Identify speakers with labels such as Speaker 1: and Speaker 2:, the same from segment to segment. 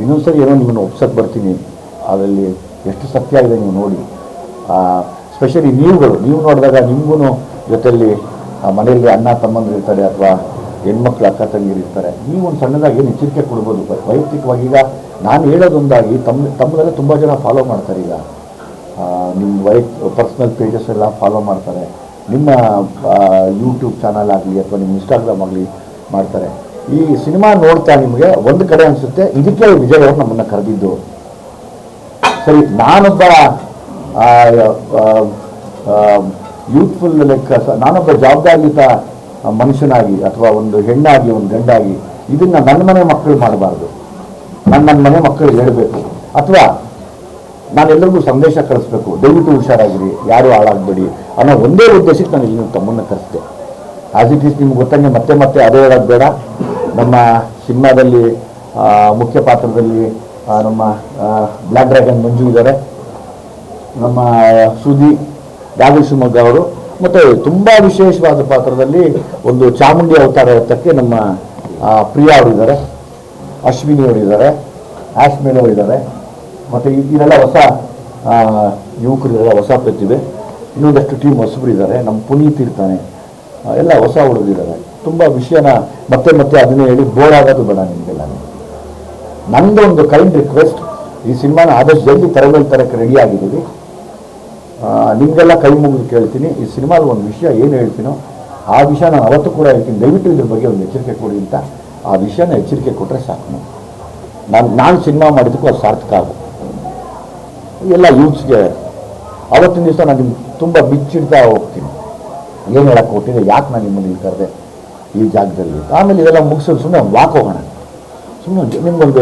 Speaker 1: ಇನ್ನೊಂದ್ಸರಿ ಏನೋ ನಿಮ್ಮನ್ನು ಒಪ್ಸಕ್ಕೆ ಬರ್ತೀನಿ, ಅದರಲ್ಲಿ ಎಷ್ಟು ಸತ್ಯ ಇದೆ ನೀವು ನೋಡಿ. ಸ್ಪೆಷಲಿ ನೀವು ನೋಡಿದಾಗ ನಿಮಗೂ ಜೊತೆಯಲ್ಲಿ ಮನೆಯಲ್ಲಿ ಅಣ್ಣ ತಮ್ಮಂದಿರು ಇರ್ತಾರೆ ಅಥವಾ ಹೆಣ್ಮಕ್ಳು ಅಕ್ಕ ತಂಗಿರು ಇರ್ತಾರೆ. ನೀವು ಒಂದು ಸಣ್ಣದಾಗಿ ಏನು ಎಚ್ಚರಿಕೆ ಕೊಡ್ಬೋದು ವೈಯಕ್ತಿಕವಾಗಿ. ಈಗ ನಾನು ಹೇಳೋದೊಂದಾಗಿ ತಮ್ಮದೆಲ್ಲ ತುಂಬ ಜನ ಫಾಲೋ ಮಾಡ್ತಾರೆ. ಈಗ ನಿಮ್ಮ ಪರ್ಸ್ನಲ್ ಪೇಜಸ್ ಎಲ್ಲ ಫಾಲೋ ಮಾಡ್ತಾರೆ, ನಿಮ್ಮ ಯೂಟ್ಯೂಬ್ ಚಾನಲ್ ಆಗಲಿ ಅಥವಾ ನಿಮ್ಮ ಇನ್ಸ್ಟಾಗ್ರಾಮ್ ಆಗಲಿ ಮಾಡ್ತಾರೆ. ಈ ಸಿನಿಮಾ ನೋಡ್ತಾ ನಿಮಗೆ ಒಂದು ಕಡೆ ಅನಿಸುತ್ತೆ, ಇದಕ್ಕೆ ವಿಜಯ್ ಅವರು ನಮ್ಮನ್ನು ಕರೆದಿದ್ದು ಸರಿ. ನಾನೊಬ್ಬ ಯೂತ್ಫುಲ್ ಲೈಕ್ ನಾನೊಬ್ಬ ಜವಾಬ್ದಾರಿಯುತ ಮನುಷ್ಯನಾಗಿ ಅಥವಾ ಒಂದು ಹೆಣ್ಣಾಗಿ ಒಂದು ಗಂಡಾಗಿ ಇದನ್ನು ನನ್ನ ಮನೆ ಮಕ್ಕಳು ಮಾಡಬಾರ್ದು, ನನ್ನ ಮನೆ ಮಕ್ಕಳಿಗೆ ಹೇಳಬೇಕು, ಅಥವಾ ನಾನೆಲ್ಲರಿಗೂ ಸಂದೇಶ ಕಳಿಸ್ಬೇಕು, ದಯವಿಟ್ಟು ಹುಷಾರಾಗಿರಿ, ಯಾರೂ ಹಾಳಾಗಬೇಡಿ ಅನ್ನೋ ಒಂದೇ ಉದ್ದೇಶಕ್ಕೆ ನಾನು ಇಲ್ಲಿ ತಮ್ಮನ್ನು ಕರೆಸಿದೆ. ಆಸ್ ಇಟ್ ಈಸ್ ನಿಮ್ಗೆ ಗೊತ್ತಂಗೆ ಮತ್ತೆ ಮತ್ತೆ ಅದೇ ಹೇಳೋದು ಬೇಡ. ನಮ್ಮ ಸಿನಿಮಾದಲ್ಲಿ ಮುಖ್ಯ ಪಾತ್ರದಲ್ಲಿ ನಮ್ಮ ಬ್ಲ್ಯಾಕ್ ಡ್ರ್ಯಾಗನ್ ಮಂಜು ಇದ್ದಾರೆ, ನಮ್ಮ ಸುದಿ ರಾಘು ಶಿವಮೊಗ್ಗ ಅವರು, ಮತ್ತು ತುಂಬ ವಿಶೇಷವಾದ ಪಾತ್ರದಲ್ಲಿ ಒಂದು ಚಾಮುಂಡಿ ಅವತಾರ ಎತ್ತಕ್ಕೆ ನಮ್ಮ ಪ್ರಿಯಾ ಅವರಿದ್ದಾರೆ, ಅಶ್ವಿನಿ ಅವರಿದ್ದಾರೆ, ಆಶ್ಮೇಲ್ ಅವರಿದ್ದಾರೆ, ಮತ್ತು ಇದೆಲ್ಲ ಹೊಸ ಯುವಕರಿಗೆಲ್ಲ ಹೊಸ ಪ್ರತಿಭೆ. ಇನ್ನೊಂದಷ್ಟು ಟೀಮ್ ಹೊಸಬರಿದ್ದಾರೆ, ನಮ್ಮ ಪುನೀತ್ ಇರ್ತಾನೆ, ಎಲ್ಲ ಹೊಸ ಹುಡುಗರಿದ್ದಾರೆ. ತುಂಬ ವಿಷಯನ ಮತ್ತೆ ಮತ್ತೆ ಅದನ್ನೇ ಹೇಳಿ ಬೋರ್ ಆಗೋದು ಬೇಡ ನಿಮಗೆಲ್ಲ. ನನ್ನದು ಒಂದು ಕೈಂಡ್ ರಿಕ್ವೆಸ್ಟ್, ಈ ಸಿನಿಮಾನ ಆದಷ್ಟು ಜಲ್ದಿ ತರಕ್ಕೆ ರೆಡಿ ಆಗಿದ್ದೀವಿ. ನಿಮಗೆಲ್ಲ ಕೈ ಮುಗಿದು ಕೇಳ್ತೀನಿ, ಈ ಸಿನಿಮಾದ ಒಂದು ವಿಷಯ ಏನು ಹೇಳ್ತೀನೋ ಆ ವಿಷಯ ನಾನು ಅವತ್ತು ಕೂಡ ಹೇಳ್ತೀನಿ, ದಯವಿಟ್ಟು ಇದ್ರ ಬಗ್ಗೆ ಒಂದು ಎಚ್ಚರಿಕೆ ಕೊಡಿ ಅಂತ. ಆ ವಿಷಯನ ಎಚ್ಚರಿಕೆ ಕೊಟ್ಟರೆ ಸಾಕು. ನಾನು ಸಿನಿಮಾ ಮಾಡಿದ್ದಕ್ಕೂ ಅದು ಸಾರ್ಥಕ ಆಗುತ್ತೆ. ಎಲ್ಲ ಯೂತ್ಸ್ಗೆ ಅವತ್ತಿನ ದಿವಸ ನಾನು ನಿಮ್ಗೆ ತುಂಬ ಬಿಚ್ಚಿಡ್ತಾ ಹೋಗ್ತೀನಿ, ಏನು ಹೇಳಕ್ಕೆ ಕೊಟ್ಟಿದೆ, ಯಾಕೆ ನಾನು ನಿಮ್ಮನ್ನು ಇಲ್ಲಿ ಕರೆದೆ ಈ ಜಾಗದಲ್ಲಿ. ಆಮೇಲೆ ಇದೆಲ್ಲ ಮುಗಿಸೋದು ಸುಮ್ಮನೆ ಒಂದು ವಾಕ್ ಹೋಗೋಣ, ಸುಮ್ಮನೆ ನಿಮ್ಗೊಂದು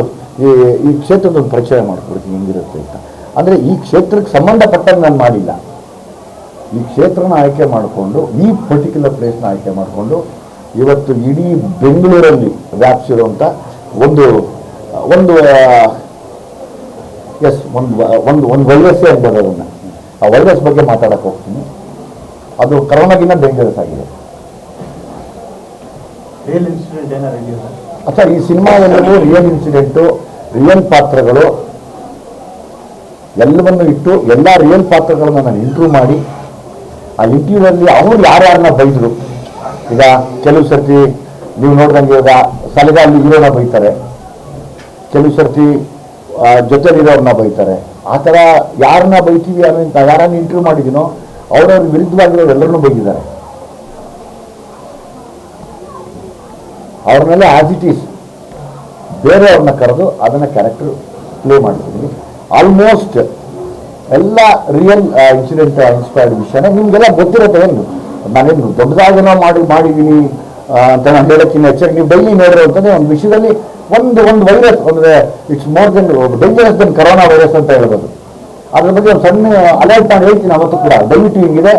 Speaker 1: ಈ ಕ್ಷೇತ್ರದೊಂದು ಪರಿಚಯ ಮಾಡಿಕೊಡ್ತೀನಿ ಹೆಂಗಿರುತ್ತೆ ಅಂತ. ಅಂದರೆ ಈ ಕ್ಷೇತ್ರಕ್ಕೆ ಸಂಬಂಧಪಟ್ಟಂಗೆ ನಾನು ಮಾಡಿಲ್ಲ, ಈ ಕ್ಷೇತ್ರನ ಆಯ್ಕೆ ಮಾಡಿಕೊಂಡು, ಈ ಪರ್ಟಿಕ್ಯುಲರ್ ಪ್ಲೇಸ್ನ ಆಯ್ಕೆ ಮಾಡಿಕೊಂಡು ಇವತ್ತು ಇಡೀ ಬೆಂಗಳೂರಲ್ಲಿ ವ್ಯಾಪಿಸಿರುವಂಥ ಒಂದು ಒಂದು ಎಸ್ ಒಂದು ವೈರಸ್ಸೇ ಅನ್ಬೋದು ಅದನ್ನು. ಆ ವೈರಸ್ ಬಗ್ಗೆ ಮಾತಾಡಕ್ಕೆ ಹೋಗ್ತೀನಿ. ಅದು ಕರೋನಾಗಿನ್ನ ಡೇಂಜರಸ್ ಆಗಿದೆ. ಅಥವಾ ಈ ಸಿನಿಮಾ ಎಲ್ಲವೂ ರಿಯಲ್ ಇನ್ಸಿಡೆಂಟು, ರಿಯಲ್ ಪಾತ್ರಗಳು ಎಲ್ಲವನ್ನು ಇಟ್ಟು ಎಲ್ಲ ರಿಯಲ್ ಪಾತ್ರಗಳನ್ನು ನಾನು ಇಂಟ್ರ್ಯೂ ಮಾಡಿ, ಆ ಇಂಟರ್ವ್ಯೂನಲ್ಲಿ ಅವರು ಯಾರ್ಯಾರನ್ನ ಬೈದರು. ಈಗ ಕೆಲವು ಸರ್ತಿ ನೀವು ನೋಡ್ದಂಗೆ ಇವಾಗ ಸಲಗಾಲಿ ಹೀರೋನ ಬೈತಾರೆ, ಕೆಲವು ಸರ್ತಿ ಜೊತೆಲಿರೋರನ್ನ ಬೈತಾರೆ. ಆ ಥರ ಯಾರನ್ನ ಬೈತೀವಿ ಅಂತ ಯಾರನ್ನ ಇಂಟರ್ವ್ಯೂ ಮಾಡಿದ್ದೀನೋ ಅವ್ರವ್ರ ವಿರುದ್ಧವಾಗಿರೋರು ಎಲ್ಲರನ್ನೂ ಬೈದಿದ್ದಾರೆ. ಅವ್ರನ್ನೆಲ್ಲ ಆಸ್ ಇಟ್ ಈಸ್ ಬೇರೆಯವ್ರನ್ನ ಕರೆದು ಅದನ್ನು ಕ್ಯಾರೆಕ್ಟರ್ ಪ್ಲೇ ಮಾಡ್ತಿದ್ದೀನಿ. ಆಲ್ಮೋಸ್ಟ್ ಎಲ್ಲ ರಿಯಲ್ ಇನ್ಸಿಡೆಂಟ್ ಇನ್ಸ್ಪೈರ್ಡ್ ವಿಷಯನೇ ನಿಮಗೆಲ್ಲ ಗೊತ್ತಿರುತ್ತೆ. ಏನು ನಾನೇನು ದೊಡ್ಡದಾಗೇನೋ ಮಾಡಿದ್ದೀನಿ ಅಂತ ನಾನು ಹೇಳೋಕ್ಕಿಂತ ಹೆಚ್ಚಾಗಿ ನೀವು ಡೈಲಿ ನೋಡಿರೋ ಅಂತಂದರೆ ಒಂದು ವಿಷಯದಲ್ಲಿ ಒಂದು ವೈರಸ್ ಅಂದರೆ it's more than dangerous than corona virus ಅಂತ ಹೇಳ್ಬೋದು. ಅದ್ರ ಬಗ್ಗೆ ಒಂದು ಸಣ್ಣ ಅಲರ್ಟ್ ಮಾಡಿ ಹೇಳ್ತೀನಿ ಅವತ್ತು ಕೂಡ, ದಯವಿಟ್ಟು ಹಿಂಗಿದೆ,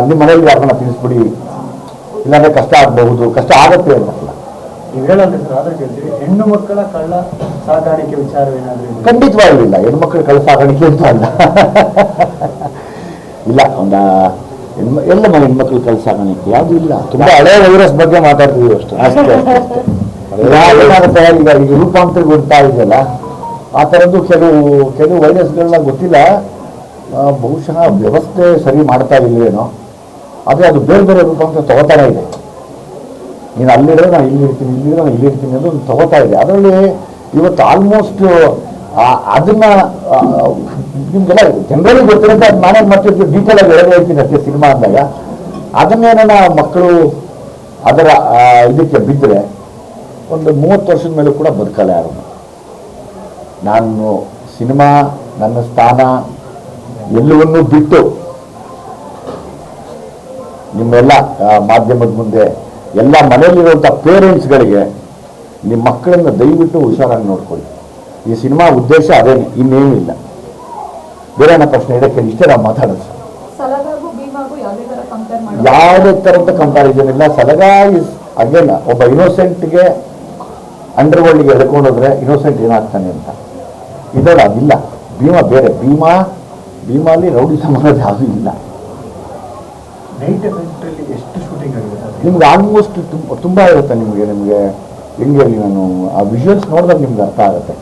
Speaker 1: ನಿಮ್ಮ ಮನೆಯಲ್ಲಿ ಯಾರನ್ನ ತಿಳಿಸ್ಬಿಡಿ, ಇಲ್ಲಾಂದರೆ ಕಷ್ಟ ಆಗಬಹುದು, ಕಷ್ಟ ಆಗುತ್ತೆ ಅಂತಲ್ಲ.
Speaker 2: ನೀವು ಹೇಳೋದು ಆದ್ರೆ ಕೇಳ್ತೀವಿ, ಹೆಣ್ಣು ಮಕ್ಕಳ ಕಳ್ಳ ಸಾಗಾಣಿಕೆ ವಿಚಾರವೇನಾದರೂ?
Speaker 1: ಖಂಡಿತವಾಗ್ಲೂ ಇಲ್ಲ, ಹೆಣ್ಮಕ್ಳು ಕಳ್ಳ ಸಾಗಾಣಿಕೆ ಅಂತ ಅಲ್ಲ. ಇಲ್ಲ, ಒಂದು ಎಲ್ಲ ಹೆಣ್ಮಕ್ಳು ಕಳ್ಳ ಸಾಗಾಣಿಕೆ ಯಾವುದೂ ಇಲ್ಲ. ತುಂಬ ಹಳೆ ವೈರಸ್ ಬಗ್ಗೆ ಮಾತಾಡ್ತೀವಿ ಅಷ್ಟೇ. ಏನಾಗುತ್ತೆ ಈಗ ರೂಪಾಂತರ ಗೊತ್ತಾ ಇದೆಯಲ್ಲ, ಆ ಥರದ್ದು ಕೆಲವು ವೈರಸ್ಗಳನ್ನ ಗೊತ್ತಿಲ್ಲ, ಬಹುಶಃ ವ್ಯವಸ್ಥೆ ಸರಿ ಮಾಡ್ತಾ ಇಲ್ವೇನೋ, ಆದರೆ ಅದು ಬೇರೆ ಬೇರೆ ರೂಪಾಂತರ ತಗೋತಾನೆ ಇದೆ. ನೀನು ಅಲ್ಲಿದ್ರೆ ನಾನು ಇಲ್ಲಿರ್ತೀನಿ, ಇಲ್ಲಿದ್ರೆ ನಾನು ಇಲ್ಲಿರ್ತೀನಿ ಅದು ತಗೋತಾ ಇದೆ. ಅದರಲ್ಲಿ ಇವತ್ತು ಆಲ್ಮೋಸ್ಟ್ ಅದನ್ನು ನಿಮಗೆಲ್ಲ ಜನರಲಿ ಗೊತ್ತಿರುತ್ತೆ, ಅದು ನಾನೇನು ಮಾಡ್ತಿರ್ತೀವಿ ಡೀಟೇಲ್ ಆಗಿ ಹೇಳೋದು ಹೇಳ್ತೀನಿ ಅಷ್ಟೇ. ಸಿನಿಮಾ ಅಂದಾಗ ಅದನ್ನೇನ ಮಕ್ಕಳು ಅದರ ಇದಕ್ಕೆ ಬಿದ್ದರೆ ಒಂದು 30 ವರ್ಷದ ಮೇಲೂ ಕೂಡ ಬದುಕಲ್ಲ ಯಾರು. ನಾನು ಸಿನಿಮಾ, ನನ್ನ ಸ್ಥಾನ ಎಲ್ಲವನ್ನೂ ಬಿಟ್ಟು ನಿಮ್ಮೆಲ್ಲ ಮಾಧ್ಯಮದ ಮುಂದೆ ಎಲ್ಲ ಮನೆಯಲ್ಲಿರುವಂಥ ಪೇರೆಂಟ್ಸ್ಗಳಿಗೆ ನಿಮ್ಮ ಮಕ್ಕಳನ್ನು ದಯವಿಟ್ಟು ಹುಷಾರಾಗಿ ನೋಡ್ಕೊಳ್ಳಿ. ಈ ಸಿನಿಮಾ ಉದ್ದೇಶ ಅದೇನೆ, ಇನ್ನೇನು ಇಲ್ಲ. ಬೇರೆ ಏನೋ ಪ್ರಶ್ನೆ ಇದಕ್ಕೆ ಇಷ್ಟೇ ನಾವು ಮಾತಾಡೋದು. ಯಾವುದೇ ಥರದ ಕಂಪ್ಯಾರಿಸನ್ ಇಲ್ಲ. ಸಲಗ ಇಸ್ ಅಗೇನ್ ಒಬ್ಬ ಇನ್ನೋಸೆಂಟ್ಗೆ ಅಂಡರ್ ವರ್ಲ್ಡ್ಗೆ ಎಳ್ಕೊಂಡೋದ್ರೆ ಇನ್ನೋಸೆಂಟ್ ಏನಾಗ್ತಾನೆ ಅಂತ. ಇದರಲ್ಲಿ ಅದಿಲ್ಲ. ಭೀಮಾ ಬೇರೆ, ಭೀಮಾಲಿ ರೌಡಿ ಸಮಾಜ ಯಾವುದೂ ಇಲ್ಲ. ನಿಮ್ಗೆ ಆಲ್ಮೋಸ್ಟ್ ತುಂಬ ಇರುತ್ತೆ. ನಿಮಗೆ ಹೆಂಗೆ ನಾನು ಆ ವಿಜುವಲ್ಸ್ ನೋಡಿದಾಗ ನಿಮ್ಗೆ ಅರ್ಥ ಆಗುತ್ತೆ.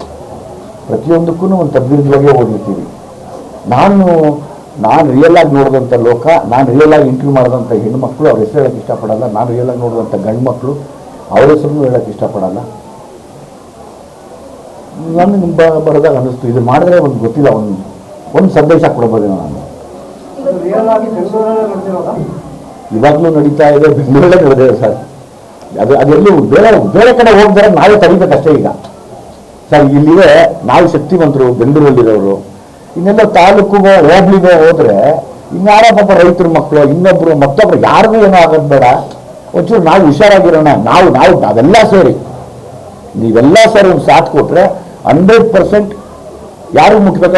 Speaker 1: ಪ್ರತಿಯೊಂದಕ್ಕೂ ಒಂದು ತದ್ವಿರುದ್ಧವಾಗೇ ಓದಿರ್ತೀವಿ. ನಾನು ರಿಯಲ್ ಆಗಿ ನೋಡಿದಂಥ ಲೋಕ, ನಾನು ರಿಯಲ್ ಆಗಿ ಇಂಟರ್ವ್ಯೂ ಮಾಡಿದಂಥ ಹೆಣ್ಣುಮಕ್ಕಳು ಅವ್ರ ಹೆಸರು ಹೇಳೋಕ್ಕೆ ಇಷ್ಟಪಡಲ್ಲ, ನಾನು ರಿಯಲ್ ಆಗಿ ನೋಡಿದಂಥ ಗಂಡು ಮಕ್ಕಳು ಅವ್ರ ಹೆಸರನ್ನು ಹೇಳೋಕ್ಕೆ ಇಷ್ಟಪಡಲ್ಲ. ನನಗೆ ಬರೋದಾಗ ಅನ್ನಿಸ್ತು, ಇದು ಮಾಡಿದ್ರೆ ಒಂದು ಗೊತ್ತಿಲ್ಲ, ಒಂದು ಸಂದೇಶ ಕೊಡ್ಬೋದೇನೋ ನಾನು.
Speaker 2: ರಿಯಲ್ ಆಗಿ ಬೆಂಗಳೂರಲ್ಲೇ ನಡೆದಿರೋದಾ?
Speaker 1: ಇವಾಗಲೂ ನಡೀತಾ ಇದೆ, ಬೆಂಗಳೂರಲ್ಲೇ ನಡೆದಿದೆ ಸರ್. ಅದೆಲ್ಲೂ ಬೇರೆ ಕಡೆ ಹೋಗ್ತಾರೆ, ನಾವೇ ತಡಿಬೇಕಷ್ಟೇ. ಈಗ ಸರ್ ಇಲ್ಲಿವೆ ನಾವು ಶಕ್ತಿವಂತರು, ಬೆಂಗಳೂರಲ್ಲಿರೋರು. ಇನ್ನೆಲ್ಲ ತಾಲೂಕಿಗೋ ಹೋಬ್ಳಿಗೋ ಹೋದ್ರೆ ಇನ್ಯಾರ ಪಾಪ ರೈತರ ಮಕ್ಕಳು, ಇನ್ನೊಬ್ರು ಮತ್ತೊಬ್ರು, ಯಾರಿಗೂ ಏನೋ ಆಗೋದು ಬೇಡ. ಒಂಚೂರು ನಾವು ಹುಷಾರಾಗಿರೋಣ. ನಾವೆಲ್ಲ ಸೇರಿ, ನೀವೆಲ್ಲ ಸೇರಿ ಒಂದು ಸಾಥ್ ಕೊಟ್ರೆ 100% ಯಾರು ಮುಟ್ಬೇಕೋ